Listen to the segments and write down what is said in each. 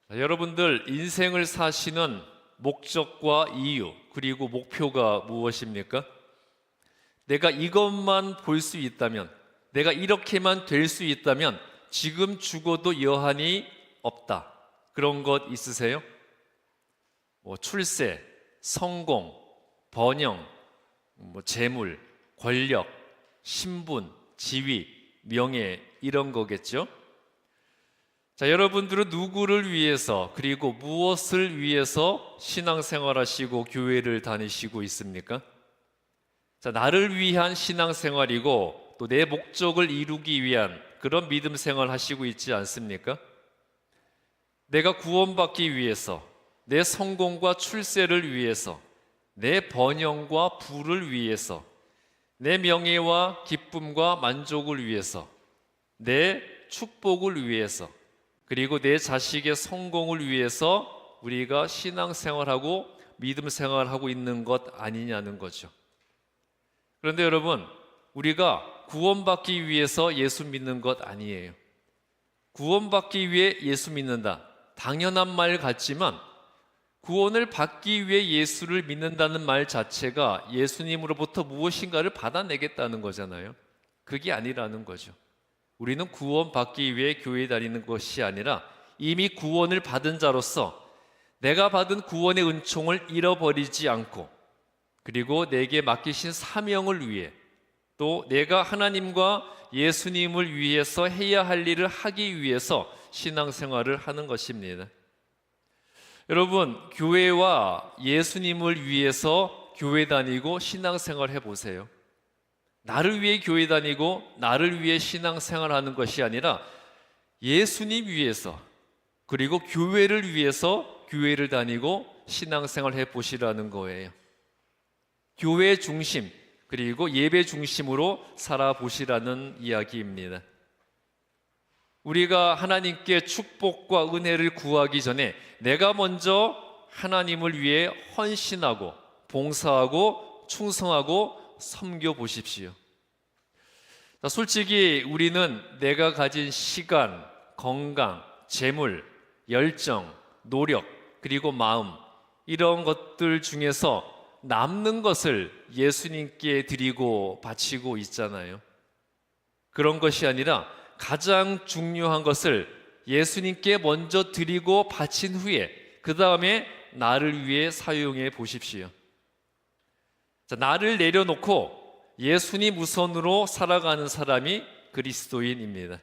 여러분들 인생을 사시는 목적과 이유 그리고 목표가 무엇입니까? 내가 이것만 볼 수 있다면, 내가 이렇게만 될 수 있다면 지금 죽어도 여한이 없다. 그런 것 있으세요? 출세, 성공, 번영, 재물, 권력, 신분, 지위, 명예 이런 거겠죠? 자, 여러분들은 누구를 위해서 그리고 무엇을 위해서 신앙생활 하시고 교회를 다니시고 있습니까? 자, 나를 위한 신앙생활이고 또 내 목적을 이루기 위한 그런 믿음 생활 하시고 있지 않습니까? 내가 구원받기 위해서, 내 성공과 출세를 위해서, 내 번영과 부를 위해서, 내 명예와 기쁨과 만족을 위해서, 내 축복을 위해서, 그리고 내 자식의 성공을 위해서 우리가 신앙생활하고 믿음 생활하고 있는 것 아니냐는 거죠. 그런데 여러분, 우리가 구원받기 위해서 예수 믿는 것 아니에요. 구원받기 위해 예수 믿는다, 당연한 말 같지만 구원을 받기 위해 예수를 믿는다는 말 자체가 예수님으로부터 무엇인가를 받아내겠다는 거잖아요. 그게 아니라는 거죠. 우리는 구원받기 위해 교회 다니는 것이 아니라 이미 구원을 받은 자로서 내가 받은 구원의 은총을 잃어버리지 않고, 그리고 내게 맡기신 사명을 위해, 또 내가 하나님과 예수님을 위해서 해야 할 일을 하기 위해서 신앙생활을 하는 것입니다. 여러분, 교회와 예수님을 위해서 교회 다니고 신앙생활 해보세요. 나를 위해 교회 다니고 나를 위해 신앙생활 하는 것이 아니라 예수님 위해서, 그리고 교회를 위해서 교회를 다니고 신앙생활 해보시라는 거예요. 교회 중심, 그리고 예배 중심으로 살아보시라는 이야기입니다. 우리가 하나님께 축복과 은혜를 구하기 전에 내가 먼저 하나님을 위해 헌신하고 봉사하고 충성하고 섬겨보십시오. 솔직히 우리는 내가 가진 시간, 건강, 재물, 열정, 노력, 그리고 마음, 이런 것들 중에서 남는 것을 예수님께 드리고 바치고 있잖아요. 그런 것이 아니라 가장 중요한 것을 예수님께 먼저 드리고 바친 후에 그 다음에 나를 위해 사용해 보십시오. 자, 나를 내려놓고 예수님 우선으로 살아가는 사람이 그리스도인입니다.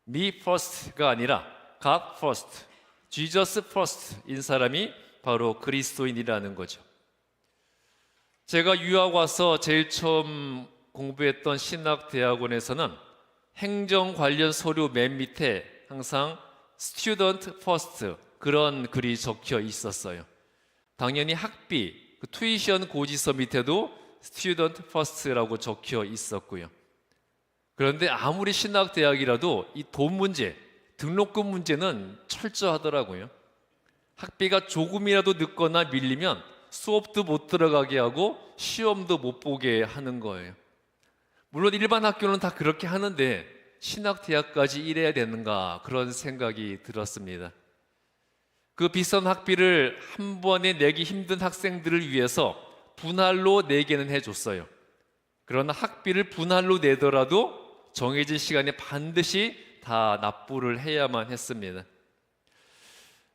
Me first가 아니라 God first, Jesus first인 사람이 바로 그리스도인이라는 거죠. 제가 유학 와서 제일 처음 공부했던 신학대학원에서는 행정 관련 서류 맨 밑에 항상 Student First 그런 글이 적혀 있었어요. 당연히 학비, 투이션 고지서 밑에도 Student First라고 적혀 있었고요. 그런데 아무리 신학대학이라도 이 돈 문제, 등록금 문제는 철저하더라고요. 학비가 조금이라도 늦거나 밀리면 수업도 못 들어가게 하고 시험도 못 보게 하는 거예요. 물론 일반 학교는 다 그렇게 하는데 신학대학까지 이래야 되는가, 그런 생각이 들었습니다. 그 비싼 학비를 한 번에 내기 힘든 학생들을 위해서 분할로 내게는 해줬어요. 그러나 학비를 분할로 내더라도 정해진 시간에 반드시 다 납부를 해야만 했습니다.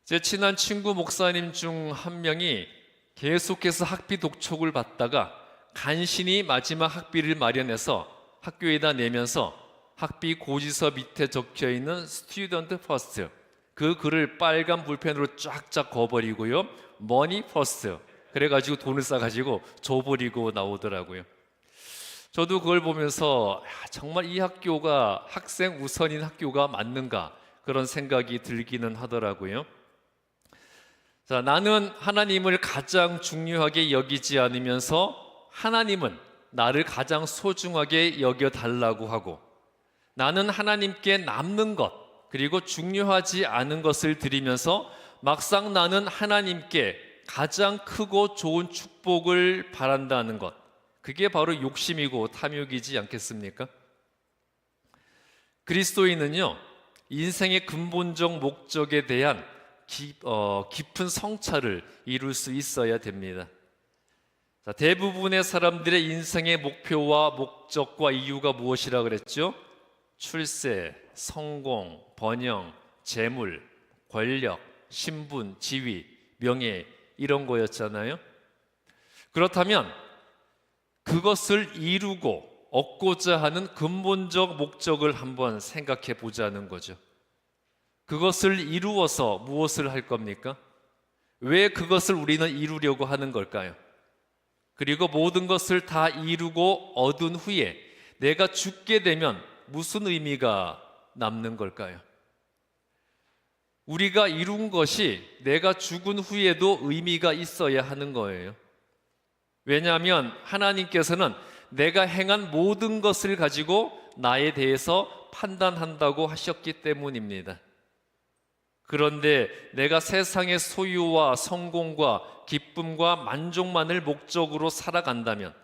제 친한 친구 목사님 중 한 명이 계속해서 학비 독촉을 받다가 간신히 마지막 학비를 마련해서 학교에다 내면서 학비 고지서 밑에 적혀 있는 Student First, 그 글을 빨간 볼펜으로 쫙쫙 거버리고요, Money First 그래가지고 돈을 싸가지고 줘버리고 나오더라고요. 저도 그걸 보면서 정말 이 학교가 학생 우선인 학교가 맞는가, 그런 생각이 들기는 하더라고요. 자, 나는 하나님을 가장 중요하게 여기지 않으면서 하나님은 나를 가장 소중하게 여겨달라고 하고, 나는 하나님께 남는 것, 그리고 중요하지 않은 것을 드리면서 막상 나는 하나님께 가장 크고 좋은 축복을 바란다는 것, 그게 바로 욕심이고 탐욕이지 않겠습니까? 그리스도인은요, 인생의 근본적 목적에 대한 깊은 성찰을 이룰 수 있어야 됩니다. 자, 대부분의 사람들의 인생의 목표와 목적과 이유가 무엇이라 그랬죠? 출세, 성공, 번영, 재물, 권력, 신분, 지위, 명예 이런 거였잖아요. 그렇다면 그것을 이루고 얻고자 하는 근본적 목적을 한번 생각해 보자는 거죠. 그것을 이루어서 무엇을 할 겁니까? 왜 그것을 우리는 이루려고 하는 걸까요? 그리고 모든 것을 다 이루고 얻은 후에 내가 죽게 되면 무슨 의미가 남는 걸까요? 우리가 이룬 것이 내가 죽은 후에도 의미가 있어야 하는 거예요. 왜냐하면 하나님께서는 내가 행한 모든 것을 가지고 나에 대해서 판단한다고 하셨기 때문입니다. 그런데 내가 세상의 소유와 성공과 기쁨과 만족만을 목적으로 살아간다면,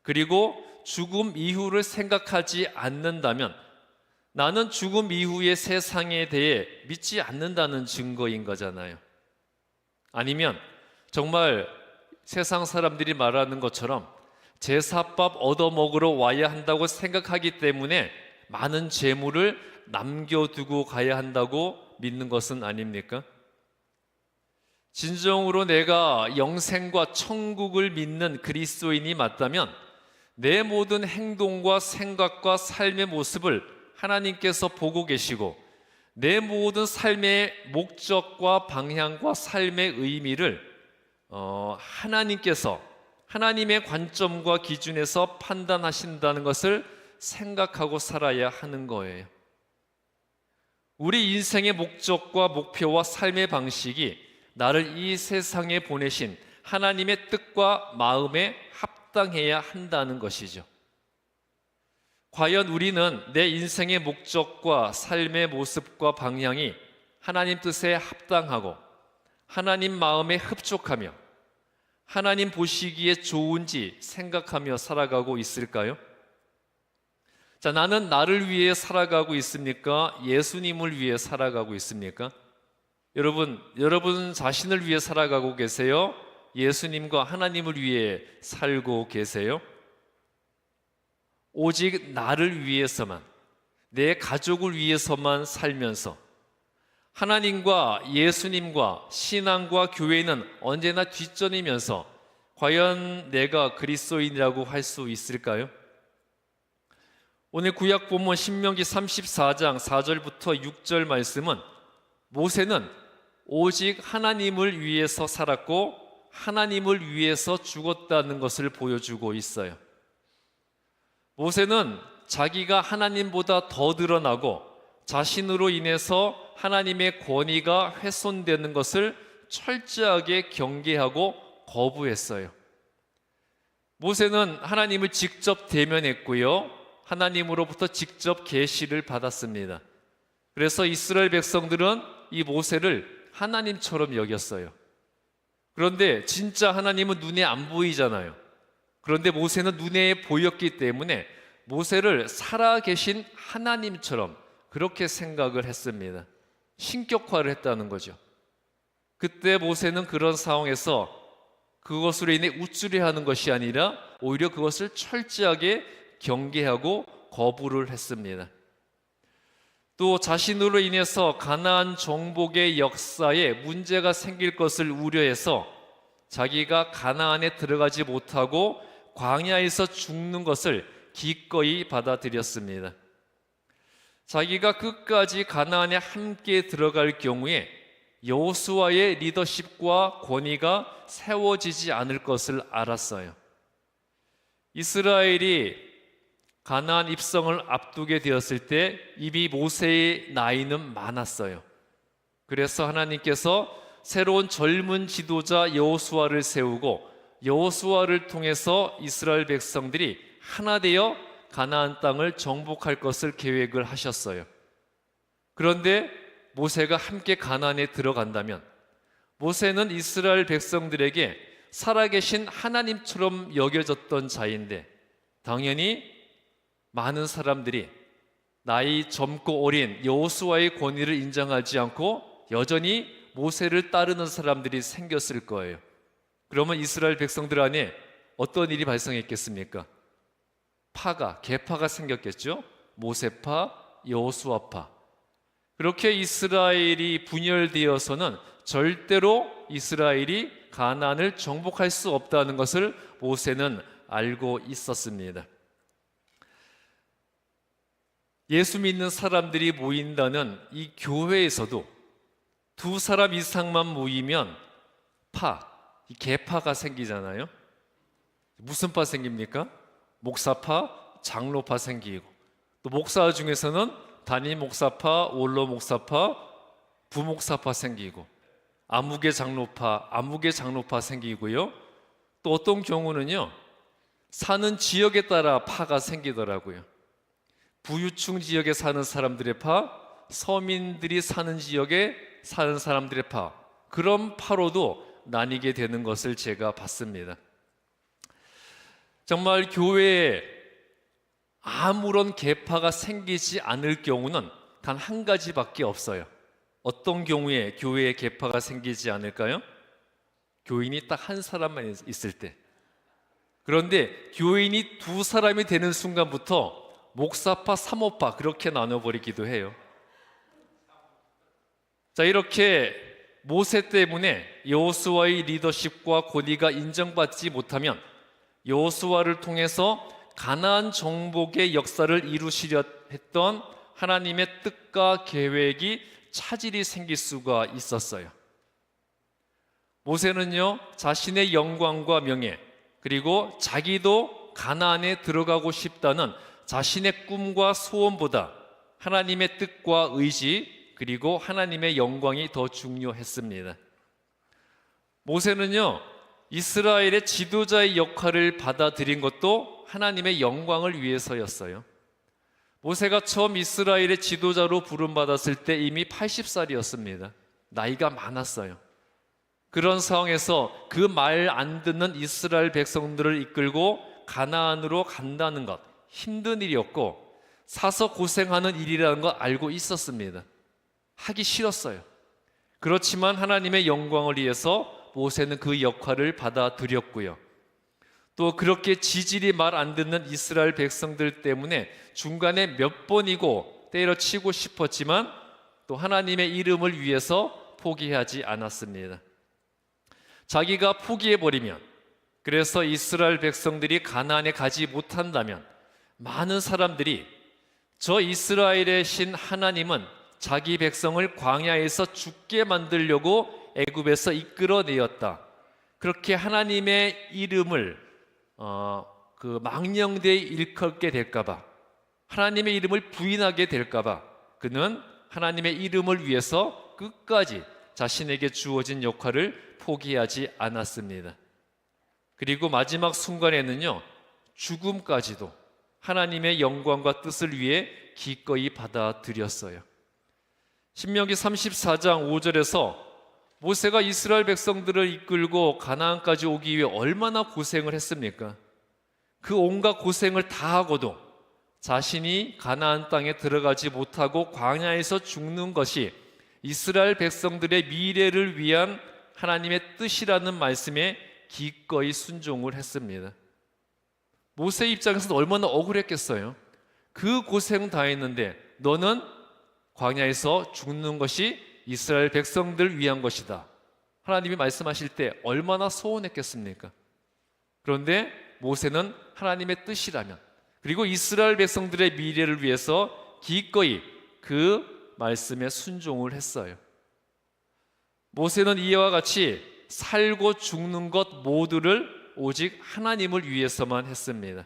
그리고 죽음 이후를 생각하지 않는다면 나는 죽음 이후의 세상에 대해 믿지 않는다는 증거인 거잖아요. 아니면 정말 세상 사람들이 말하는 것처럼 제사밥 얻어먹으러 와야 한다고 생각하기 때문에 많은 재물을 남겨두고 가야 한다고 믿는 것은 아닙니까? 진정으로 내가 영생과 천국을 믿는 그리스도인이 맞다면 내 모든 행동과 생각과 삶의 모습을 하나님께서 보고 계시고 내 모든 삶의 목적과 방향과 삶의 의미를 하나님께서 하나님의 관점과 기준에서 판단하신다는 것을 생각하고 살아야 하는 거예요. 우리 인생의 목적과 목표와 삶의 방식이 나를 이 세상에 보내신 하나님의 뜻과 마음에 합당해야 한다는 것이죠. 과연 우리는 내 인생의 목적과 삶의 모습과 방향이 하나님 뜻에 합당하고 하나님 마음에 흡족하며 하나님 보시기에 좋은지 생각하며 살아가고 있을까요? 자, 나는 나를 위해 살아가고 있습니까? 예수님을 위해 살아가고 있습니까? 여러분 자신을 위해 살아가고 계세요? 예수님과 하나님을 위해 살고 계세요? 오직 나를 위해서만, 내 가족을 위해서만 살면서 하나님과 예수님과 신앙과 교회는 언제나 뒷전이면서 과연 내가 그리스도인이라고 할 수 있을까요? 오늘 구약 본문 신명기 34장 4절부터 6절 말씀은 모세는 오직 하나님을 위해서 살았고 하나님을 위해서 죽었다는 것을 보여주고 있어요. 모세는 자기가 하나님보다 더 드러나고 자신으로 인해서 하나님의 권위가 훼손되는 것을 철저하게 경계하고 거부했어요. 모세는 하나님을 직접 대면했고요, 하나님으로부터 직접 계시를 받았습니다. 그래서 이스라엘 백성들은 이 모세를 하나님처럼 여겼어요. 그런데 진짜 하나님은 눈에 안 보이잖아요. 그런데 모세는 눈에 보였기 때문에 모세를 살아계신 하나님처럼 그렇게 생각을 했습니다. 신격화를 했다는 거죠. 그때 모세는 그런 상황에서 그것으로 인해 우쭐해하는 것이 아니라 오히려 그것을 철저하게 경계하고 거부를 했습니다. 또 자신으로 인해서 가나안 정복의 역사에 문제가 생길 것을 우려해서 자기가 가나안에 들어가지 못하고 광야에서 죽는 것을 기꺼이 받아들였습니다. 자기가 끝까지 가나안에 함께 들어갈 경우에 여호수아의 리더십과 권위가 세워지지 않을 것을 알았어요. 이스라엘이 가나안 입성을 앞두게 되었을 때 이미 모세의 나이는 많았어요. 그래서 하나님께서 새로운 젊은 지도자 여호수아를 세우고 여호수아를 통해서 이스라엘 백성들이 하나 되어 가나안 땅을 정복할 것을 계획을 하셨어요. 그런데 모세가 함께 가나안에 들어간다면 모세는 이스라엘 백성들에게 살아계신 하나님처럼 여겨졌던 자인데 당연히 많은 사람들이 나이 젊고 어린 여호수아의 권위를 인정하지 않고 여전히 모세를 따르는 사람들이 생겼을 거예요. 그러면 이스라엘 백성들 안에 어떤 일이 발생했겠습니까? 계파가 생겼겠죠. 모세파, 여호수아파. 그렇게 이스라엘이 분열되어서는 절대로 이스라엘이 가나안을 정복할 수 없다는 것을 모세는 알고 있었습니다. 예수 믿는 사람들이 모인다는 이 교회에서도 두 사람 이상만 모이면 이 계파가 생기잖아요. 무슨 파 생깁니까? 목사파, 장로파 생기고, 또 목사 중에서는 단임 목사파, 원로 목사파, 부목사파 생기고, 아무개 장로파 생기고요. 또 어떤 경우는요, 사는 지역에 따라 파가 생기더라고요. 부유층 지역에 사는 사람들의 파, 서민들이 사는 지역에 사는 사람들의 파, 그런 파로도 나뉘게 되는 것을 제가 봤습니다. 정말 교회에 아무런 계파가 생기지 않을 경우는 단 한 가지밖에 없어요. 어떤 경우에 교회에 계파가 생기지 않을까요? 교인이 딱 한 사람만 있을 때. 그런데 교인이 두 사람이 되는 순간부터 목사파, 사모파 그렇게 나눠버리기도 해요. 자, 이렇게 모세 때문에 여호수아의 리더십과 권위가 인정받지 못하면 여호수아를 통해서 가나안 정복의 역사를 이루시려 했던 하나님의 뜻과 계획이 차질이 생길 수가 있었어요. 모세는요, 자신의 영광과 명예, 그리고 자기도 가나안에 들어가고 싶다는 자신의 꿈과 소원보다 하나님의 뜻과 의지, 그리고 하나님의 영광이 더 중요했습니다. 모세는요, 이스라엘의 지도자의 역할을 받아들인 것도 하나님의 영광을 위해서였어요. 모세가 처음 이스라엘의 지도자로 부름받았을 때 이미 80살이었습니다. 나이가 많았어요. 그런 상황에서 그 말 안 듣는 이스라엘 백성들을 이끌고 가나안으로 간다는 것, 힘든 일이었고 사서 고생하는 일이라는 걸 알고 있었습니다. 하기 싫었어요. 그렇지만 하나님의 영광을 위해서 모세는 그 역할을 받아들였고요. 또 그렇게 지질이 말 안 듣는 이스라엘 백성들 때문에 중간에 몇 번이고 때려치고 싶었지만 또 하나님의 이름을 위해서 포기하지 않았습니다. 자기가 포기해버리면, 그래서 이스라엘 백성들이 가나안에 가지 못한다면 많은 사람들이 저 이스라엘의 신 하나님은 자기 백성을 광야에서 죽게 만들려고 애굽에서 이끌어내었다, 그렇게 하나님의 이름을 망령되이 일컫게 될까봐, 하나님의 이름을 부인하게 될까봐 그는 하나님의 이름을 위해서 끝까지 자신에게 주어진 역할을 포기하지 않았습니다. 그리고 마지막 순간에는요, 죽음까지도 하나님의 영광과 뜻을 위해 기꺼이 받아들였어요. 신명기 34장 5절에서 모세가 이스라엘 백성들을 이끌고 가나안까지 오기 위해 얼마나 고생을 했습니까? 그 온갖 고생을 다 하고도 자신이 가나안 땅에 들어가지 못하고 광야에서 죽는 것이 이스라엘 백성들의 미래를 위한 하나님의 뜻이라는 말씀에 기꺼이 순종을 했습니다. 모세 입장에서는 얼마나 억울했겠어요. 그 고생 다 했는데 너는 광야에서 죽는 것이 이스라엘 백성들 위한 것이다, 하나님이 말씀하실 때 얼마나 서운했겠습니까? 그런데 모세는 하나님의 뜻이라면, 그리고 이스라엘 백성들의 미래를 위해서 기꺼이 그 말씀에 순종을 했어요. 모세는 이와 같이 살고 죽는 것 모두를 오직 하나님을 위해서만 했습니다.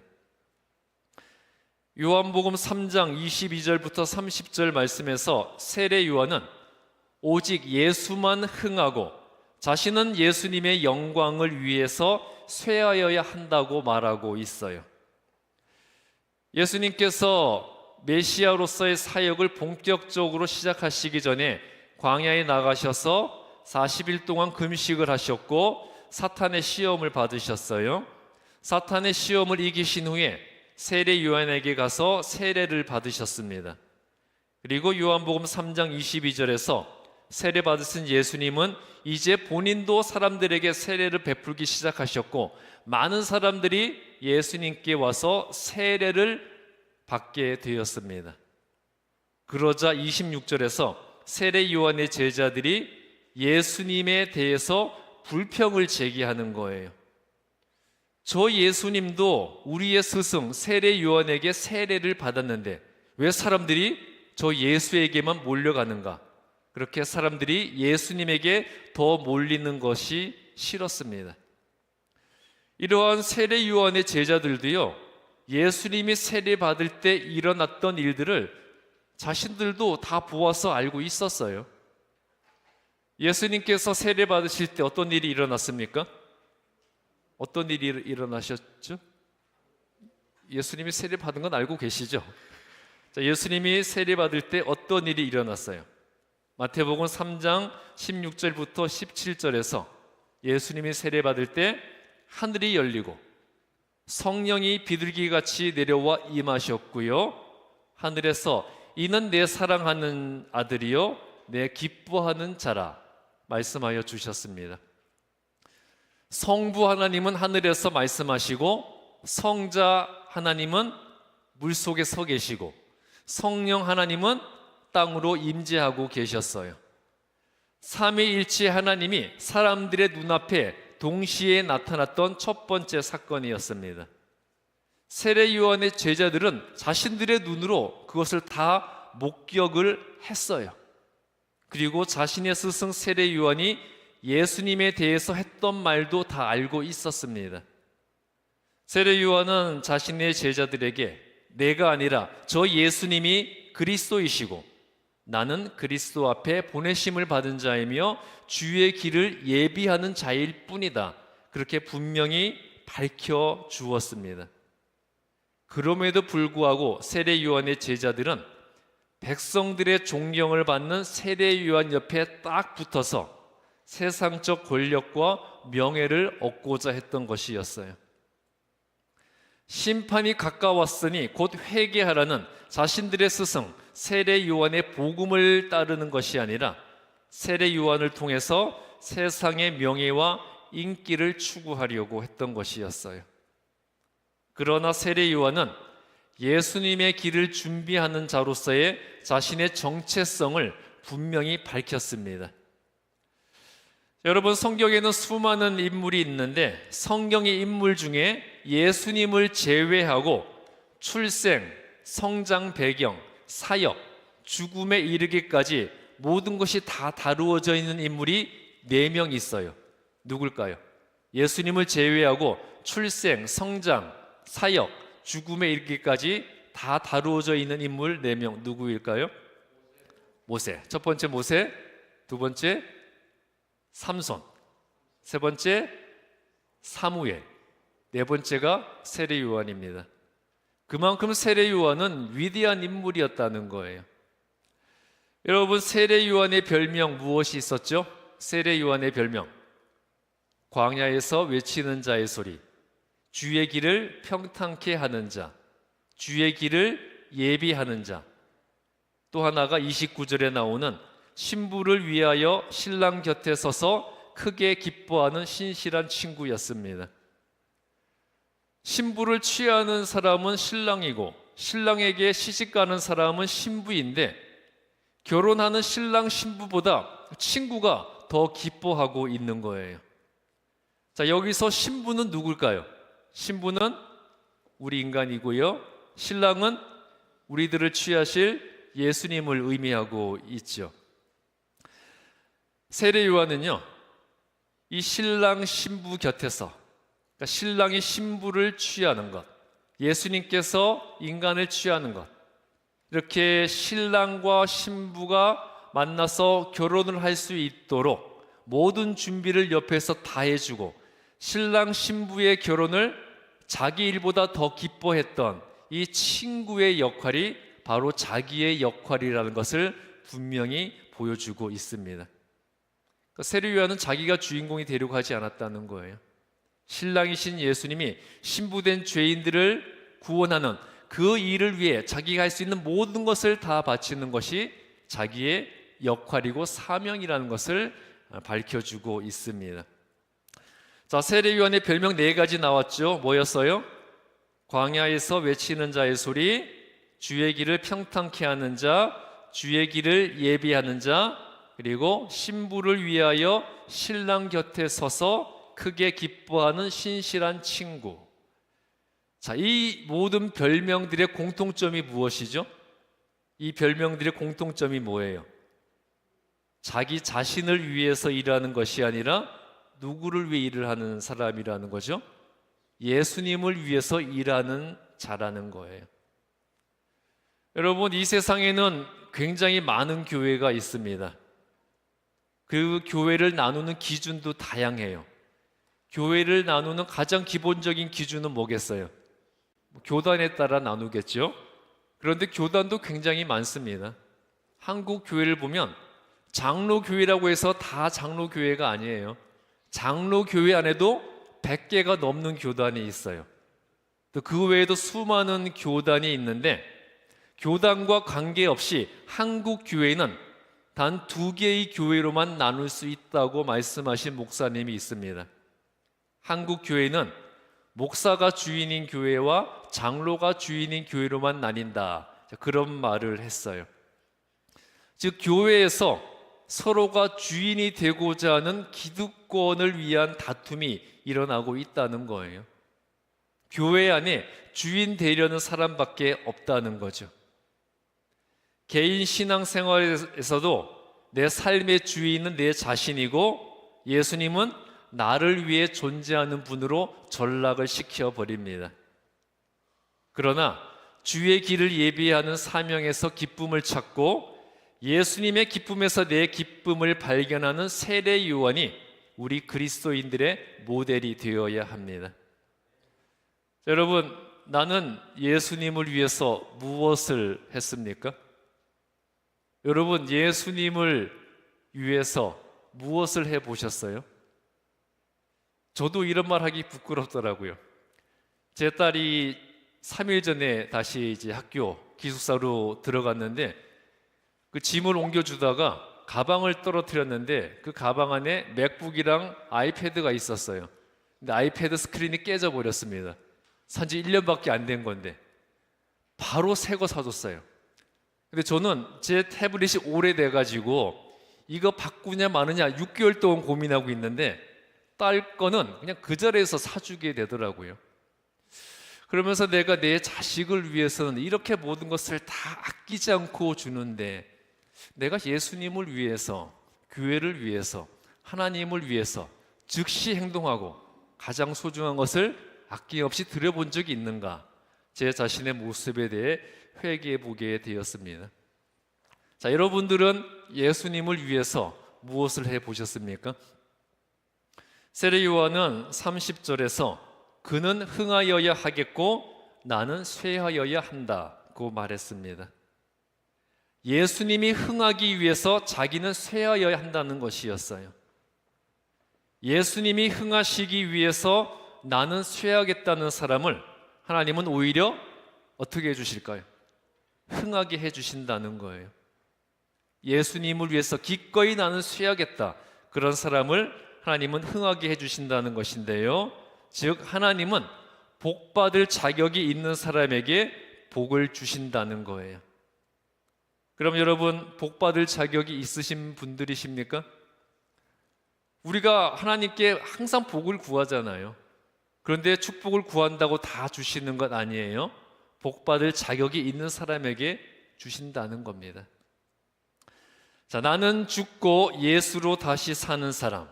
요한복음 3장 22절부터 30절 말씀에서 세례 요한은 오직 예수만 흥하고 자신은 예수님의 영광을 위해서 쇠하여야 한다고 말하고 있어요. 예수님께서 메시아로서의 사역을 본격적으로 시작하시기 전에 광야에 나가셔서 40일 동안 금식을 하셨고 사탄의 시험을 받으셨어요. 사탄의 시험을 이기신 후에 세례 요한에게 가서 세례를 받으셨습니다. 그리고 요한복음 3장 22절에서 세례 받으신 예수님은 이제 본인도 사람들에게 세례를 베풀기 시작하셨고, 많은 사람들이 예수님께 와서 세례를 받게 되었습니다. 그러자 26절에서 세례 요한의 제자들이 예수님에 대해서 불평을 제기하는 거예요. 저 예수님도 우리의 스승 세례 요한에게 세례를 받았는데 왜 사람들이 저 예수에게만 몰려가는가? 그렇게 사람들이 예수님에게 더 몰리는 것이 싫었습니다. 이러한 세례 요한의 제자들도요, 예수님이 세례 받을 때 일어났던 일들을 자신들도 다 보아서 알고 있었어요. 예수님께서 세례 받으실 때 어떤 일이 일어났습니까? 어떤 일이 일어나셨죠? 예수님이 세례 받은 건 알고 계시죠? 자, 예수님이 세례 받을 때 어떤 일이 일어났어요? 마태복음 3장 16절부터 17절에서 예수님이 세례 받을 때 하늘이 열리고 성령이 비둘기같이 내려와 임하셨고요, 하늘에서 이는 내 사랑하는 아들이요 내 기뻐하는 자라 말씀하여 주셨습니다. 성부 하나님은 하늘에서 말씀하시고, 성자 하나님은 물속에 서 계시고, 성령 하나님은 땅으로 임재하고 계셨어요. 삼위일체 하나님이 사람들의 눈앞에 동시에 나타났던 첫 번째 사건이었습니다. 세례 요한의 제자들은 자신들의 눈으로 그것을 다 목격을 했어요. 그리고 자신의 스승 세례 요한이 예수님에 대해서 했던 말도 다 알고 있었습니다. 세례 요한은 자신의 제자들에게 내가 아니라 저 예수님이 그리스도이시고 나는 그리스도 앞에 보내심을 받은 자이며 주의 길을 예비하는 자일 뿐이다, 그렇게 분명히 밝혀 주었습니다. 그럼에도 불구하고 세례 요한의 제자들은 백성들의 존경을 받는 세례 요한 옆에 딱 붙어서 세상적 권력과 명예를 얻고자 했던 것이었어요. 심판이 가까웠으니 곧 회개하라는 자신들의 스승 세례 요한의 복음을 따르는 것이 아니라 세례 요한을 통해서 세상의 명예와 인기를 추구하려고 했던 것이었어요. 그러나 세례 요한은 예수님의 길을 준비하는 자로서의 자신의 정체성을 분명히 밝혔습니다. 여러분, 성경에는 수많은 인물이 있는데 성경의 인물 중에 예수님을 제외하고 출생, 성장 배경, 사역, 죽음에 이르기까지 모든 것이 다 다루어져 있는 인물이 4명 있어요. 누굴까요? 예수님을 제외하고 출생, 성장, 사역, 죽음에 이르기까지 다 다루어져 있는 인물 4명 누구일까요? 모세. 첫 번째 모세, 두 번째 삼손, 세 번째 사무엘, 네 번째가 세례 요한입니다. 그만큼 세례 요한은 위대한 인물이었다는 거예요. 여러분, 세례 요한의 별명 무엇이 있었죠? 세례 요한의 별명, 광야에서 외치는 자의 소리, 주의 길을 평탄케 하는 자, 주의 길을 예비하는 자, 또 하나가 29절에 나오는 신부를 위하여 신랑 곁에 서서 크게 기뻐하는 신실한 친구였습니다. 신부를 취하는 사람은 신랑이고 신랑에게 시집가는 사람은 신부인데, 결혼하는 신랑 신부보다 친구가 더 기뻐하고 있는 거예요. 자, 여기서 신부는 누굴까요? 신부는 우리 인간이고요, 신랑은 우리들을 취하실 예수님을 의미하고 있죠. 세례 요한은요, 이 신랑 신부 곁에서, 그러니까 신랑이 신부를 취하는 것, 예수님께서 인간을 취하는 것, 이렇게 신랑과 신부가 만나서 결혼을 할 수 있도록 모든 준비를 옆에서 다 해주고 신랑 신부의 결혼을 자기 일보다 더 기뻐했던 이 친구의 역할이 바로 자기의 역할이라는 것을 분명히 보여주고 있습니다. 세례 요한은 자기가 주인공이 되려고 하지 않았다는 거예요. 신랑이신 예수님이 신부된 죄인들을 구원하는 그 일을 위해 자기가 할 수 있는 모든 것을 다 바치는 것이 자기의 역할이고 사명이라는 것을 밝혀주고 있습니다. 자, 세례요한의 별명 4가지 나왔죠. 뭐였어요? 광야에서 외치는 자의 소리, 주의 길을 평탄케 하는 자, 주의 길을 예비하는 자, 그리고 신부를 위하여 신랑 곁에 서서 크게 기뻐하는 신실한 친구. 자, 이 모든 별명들의 공통점이 무엇이죠? 이 별명들의 공통점이 뭐예요? 자기 자신을 위해서 일하는 것이 아니라 누구를 위해 일을 하는 사람이라는 거죠? 예수님을 위해서 일하는 자라는 거예요. 여러분, 이 세상에는 굉장히 많은 교회가 있습니다. 그 교회를 나누는 기준도 다양해요. 교회를 나누는 가장 기본적인 기준은 뭐겠어요? 교단에 따라 나누겠죠. 그런데 교단도 굉장히 많습니다. 한국 교회를 보면 장로교회라고 해서 다 장로교회가 아니에요. 장로교회 안에도 100개가 넘는 교단이 있어요. 또 그 외에도 수많은 교단이 있는데, 교단과 관계없이 한국 교회는 단 2개의 교회로만 나눌 수 있다고 말씀하신 목사님이 있습니다. 한국 교회는 목사가 주인인 교회와 장로가 주인인 교회로만 나뉜다, 그런 말을 했어요. 즉, 교회에서 서로가 주인이 되고자 하는 기득권을 위한 다툼이 일어나고 있다는 거예요. 교회 안에 주인 되려는 사람밖에 없다는 거죠. 개인 신앙생활에서도 내 삶의 주인은 내 자신이고, 예수님은 나를 위해 존재하는 분으로 전락을 시켜버립니다. 그러나 주의 길을 예비하는 사명에서 기쁨을 찾고 예수님의 기쁨에서 내 기쁨을 발견하는 세례 요한이 우리 그리스도인들의 모델이 되어야 합니다. 여러분, 나는 예수님을 위해서 무엇을 했습니까? 여러분, 예수님을 위해서 무엇을 해보셨어요? 저도 이런 말 하기 부끄럽더라고요. 제 딸이 3일 전에 다시 이제 학교 기숙사로 들어갔는데, 그 짐을 옮겨주다가 가방을 떨어뜨렸는데 그 가방 안에 맥북이랑 아이패드가 있었어요. 근데 아이패드 스크린이 깨져버렸습니다. 산지 1년밖에 안 된 건데 바로 새 거 사줬어요. 근데 저는 제 태블릿이 오래돼가지고 이거 바꾸냐 마느냐 6개월 동안 고민하고 있는데, 딸 거는 그냥 그 자리에서 사주게 되더라고요. 그러면서 내가 내 자식을 위해서는 이렇게 모든 것을 다 아끼지 않고 주는데, 내가 예수님을 위해서, 교회를 위해서, 하나님을 위해서 즉시 행동하고 가장 소중한 것을 아낌없이 드려본 적이 있는가? 제 자신의 모습에 대해 회개해 보게 되었습니다. 자, 여러분들은 예수님을 위해서 무엇을 해 보셨습니까? 세례 요한은 30절에서 그는 흥하여야 하겠고 나는 쇠하여야 한다고 말했습니다. 예수님이 흥하기 위해서 자기는 쇠하여야 한다는 것이었어요. 예수님이 흥하시기 위해서 나는 쇠하겠다는 사람을 하나님은 오히려 어떻게 해주실까요? 흥하게 해주신다는 거예요. 예수님을 위해서 기꺼이 나는 쇠하겠다, 그런 사람을 하나님은 흥하게 해주신다는 것인데요, 즉 하나님은 복받을 자격이 있는 사람에게 복을 주신다는 거예요. 그럼 여러분, 복받을 자격이 있으신 분들이십니까? 우리가 하나님께 항상 복을 구하잖아요. 그런데 축복을 구한다고 다 주시는 것 아니에요. 복받을 자격이 있는 사람에게 주신다는 겁니다. 자, 나는 죽고 예수로 다시 사는 사람,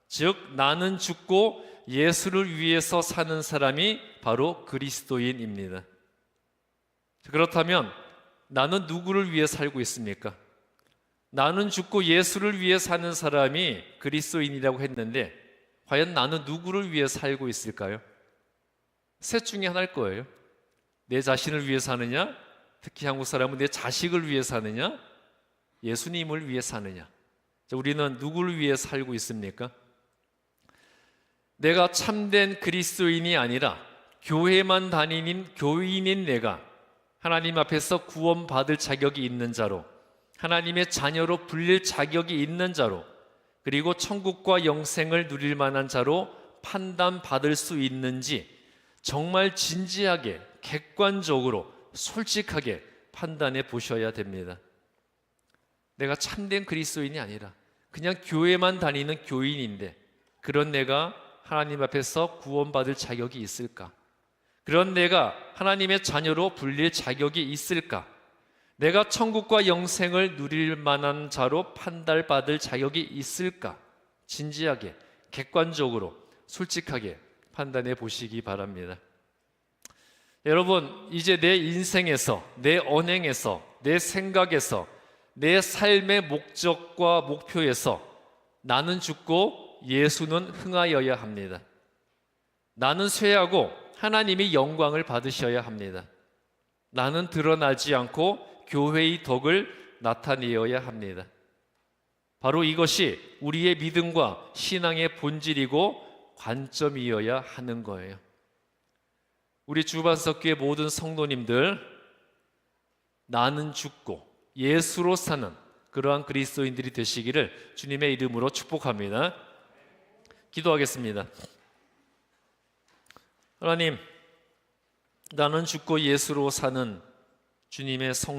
즉 나는 죽고 예수를 위해서 사는 사람이 바로 그리스도인입니다. 그렇다면 나는 누구를 위해 살고 있습니까? 나는 죽고 예수를 위해 사는 사람이 그리스도인이라고 했는데, 과연 나는 누구를 위해 살고 있을까요? 셋 중에 하나일 거예요. 내 자신을 위해 사느냐, 특히 한국 사람은 내 자식을 위해 사느냐, 예수님을 위해 사느냐. 자, 우리는 누구를 위해 살고 있습니까? 내가 참된 그리스도인이 아니라 교회만 다니는 교인인 내가 하나님 앞에서 구원받을 자격이 있는 자로, 하나님의 자녀로 불릴 자격이 있는 자로, 그리고 천국과 영생을 누릴 만한 자로 판단받을 수 있는지 정말 진지하게, 객관적으로, 솔직하게 판단해 보셔야 됩니다. 내가 참된 그리스도인이 아니라 그냥 교회만 다니는 교인인데 그런 내가 하나님 앞에서 구원받을 자격이 있을까? 그런 내가 하나님의 자녀로 불릴 자격이 있을까? 내가 천국과 영생을 누릴 만한 자로 판단받을 자격이 있을까? 진지하게, 객관적으로, 솔직하게 판단해 보시기 바랍니다. 여러분, 이제 내 인생에서, 내 언행에서, 내 생각에서, 내 삶의 목적과 목표에서 나는 죽고 예수는 흥하여야 합니다. 나는 쇠하고 하나님이 영광을 받으셔야 합니다. 나는 드러나지 않고 교회의 덕을 나타내어야 합니다. 바로 이것이 우리의 믿음과 신앙의 본질이고 관점이어야 하는 거예요. 우리 주반석교회 모든 성도님들, 나는 죽고 예수로 사는 그러한 그리스도인들이 되시기를 주님의 이름으로 축복합니다. 기도하겠습니다. 하나님, 나는 죽고 예수로 사는 주님의 성